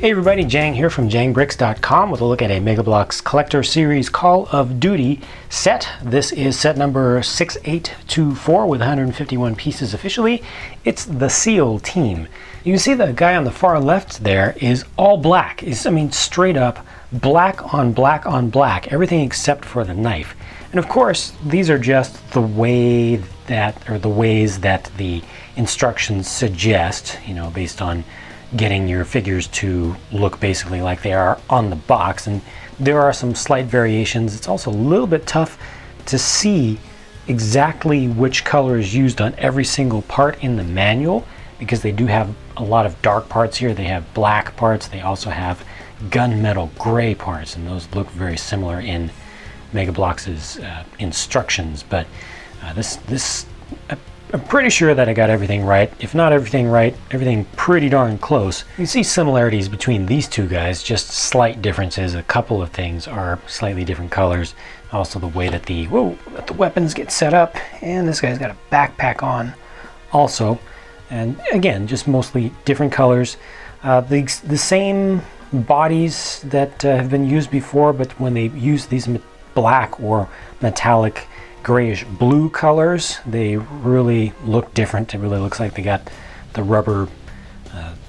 Hey everybody, Jang here from jangbricks.com with a look at a Mega Bloks Collector Series Call of Duty set. This is set number 6824 with 151 pieces officially. It's the SEAL team. You can see the guy on the far left there is all black. Straight up black on black on black, everything except for the knife. And of course, these are just the ways that the instructions suggest, based on getting your figures to look basically like they are on the box, and there are some slight variations. It's also a little bit tough to see exactly which color is used on every single part in the manual, because they do have a lot of dark parts here. They have black parts, they also have gunmetal gray parts, and those look very similar in Mega Bloks' instructions. But I'm pretty sure that I got everything right. If not everything right, everything pretty darn close. You see similarities between these two guys, just slight differences. A couple of things are slightly different colors. Also the way that the weapons get set up. And this guy's got a backpack on also. And again, just mostly different colors. The same bodies that have been used before, but when they use these black or metallic grayish blue colors, they really look different. It really looks like they got the rubber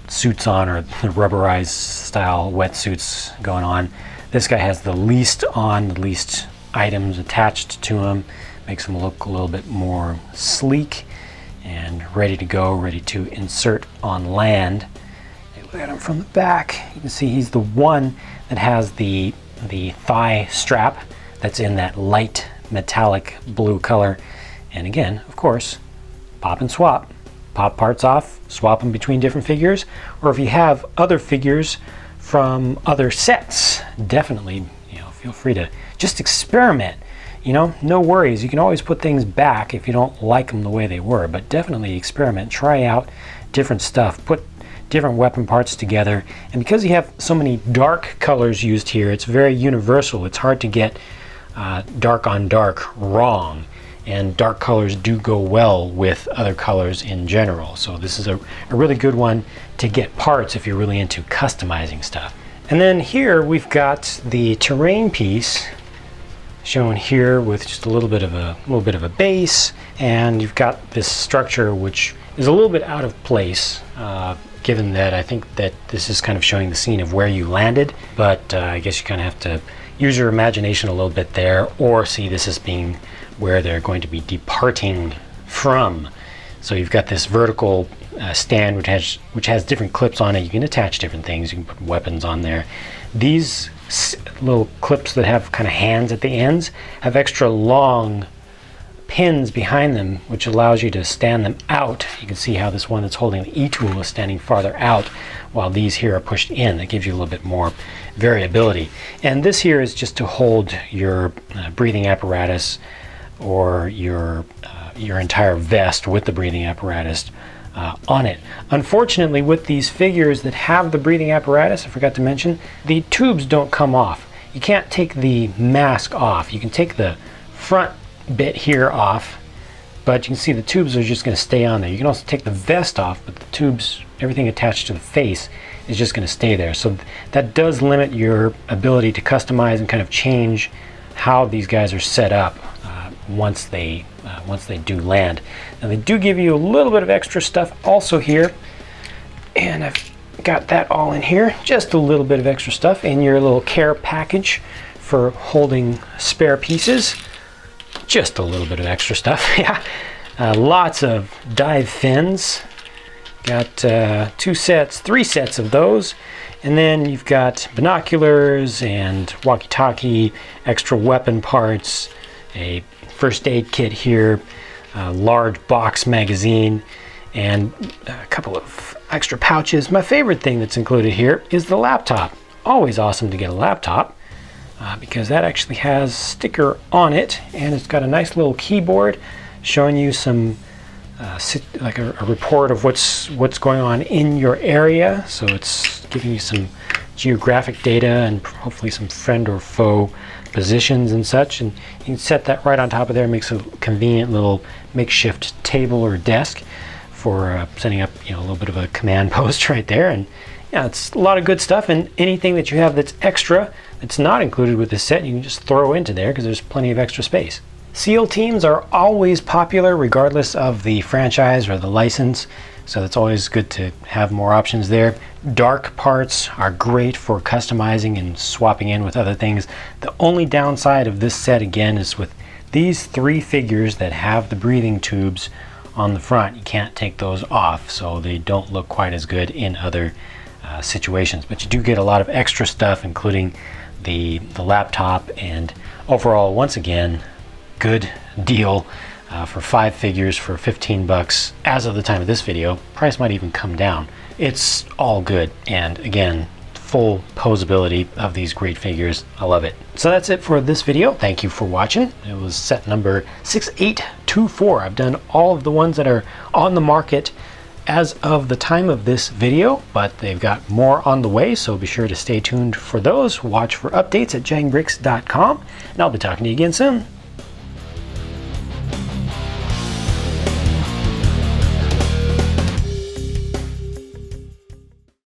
suits on, or the rubberized style wetsuits going on. This guy has the least on, the least items attached to him. Makes him look a little bit more sleek and ready to go, ready to insert on land. Look at him from the back. You can see he's the one that has the thigh strap that's in that light metallic blue color. And again, of course, pop and swap. Pop parts off, swap them between different figures, or if you have other figures from other sets, definitely feel free to just experiment. No worries. You can always put things back if you don't like them the way they were, but definitely experiment. Try out different stuff. Put different weapon parts together. And because you have so many dark colors used here, it's very universal. It's hard to get dark on dark wrong, and dark colors do go well with other colors in general. So this is a really good one to get parts if you're really into customizing stuff. And then here we've got the terrain piece shown here with just a little bit of a base, and you've got this structure which is a little bit out of place, given that I think that this is kind of showing the scene of where you landed, but I guess you kind of have to use your imagination a little bit there, or see this as being where they're going to be departing from. So you've got this vertical stand which has different clips on it. You can attach different things. You can put weapons on there. These little clips that have kind of hands at the ends have extra long pins behind them, which allows you to stand them out. You can see how this one that's holding the E tool is standing farther out, while these here are pushed in. That gives you a little bit more variability. And this here is just to hold your breathing apparatus, or your entire vest with the breathing apparatus on it. Unfortunately, with these figures that have the breathing apparatus, I forgot to mention, the tubes don't come off. You can't take the mask off. You can take the front bit here off, but you can see the tubes are just going to stay on there. You can also take the vest off, but the tubes, everything attached to the face, is just going to stay there. So that does limit your ability to customize and kind of change how these guys are set up once they do land. Now they do give you a little bit of extra stuff also here, and I've got that all in here. Just a little bit of extra stuff in your little care package for holding spare pieces. Just a little bit of extra stuff. Yeah, lots of dive fins. Got 3 sets of those, and then you've got binoculars and walkie-talkie, extra weapon parts, a first aid kit here, a large box magazine, and a couple of extra pouches. My favorite thing that's included here is the laptop. Always awesome to get a laptop, because that actually has a sticker on it, and it's got a nice little keyboard showing you some like a report of what's going on in your area. So it's giving you some geographic data and hopefully some friend or foe positions and such, and you can set that right on top of there. It makes a convenient little makeshift table or desk for setting up a little bit of a command post right there. And yeah, it's a lot of good stuff, and anything that you have that's extra, that's not included with this set, you can just throw into there because there's plenty of extra space. SEAL teams are always popular regardless of the franchise or the license, so it's always good to have more options there. Dark parts are great for customizing and swapping in with other things. The only downside of this set, again, is with these 3 figures that have the breathing tubes on the front. You can't take those off, so they don't look quite as good in other situations. But you do get a lot of extra stuff, including the laptop, and overall, once again, good deal for 5 figures for 15 bucks as of the time of this video. Price might even come down. It's all good, and again, full posability of these great figures. I love it. So that's it for this video. Thank you for watching. It was set number 6824. I've done all of the ones that are on the market as of the time of this video, but they've got more on the way, so be sure to stay tuned for those. Watch for updates at jangbricks.com, and I'll be talking to you again soon.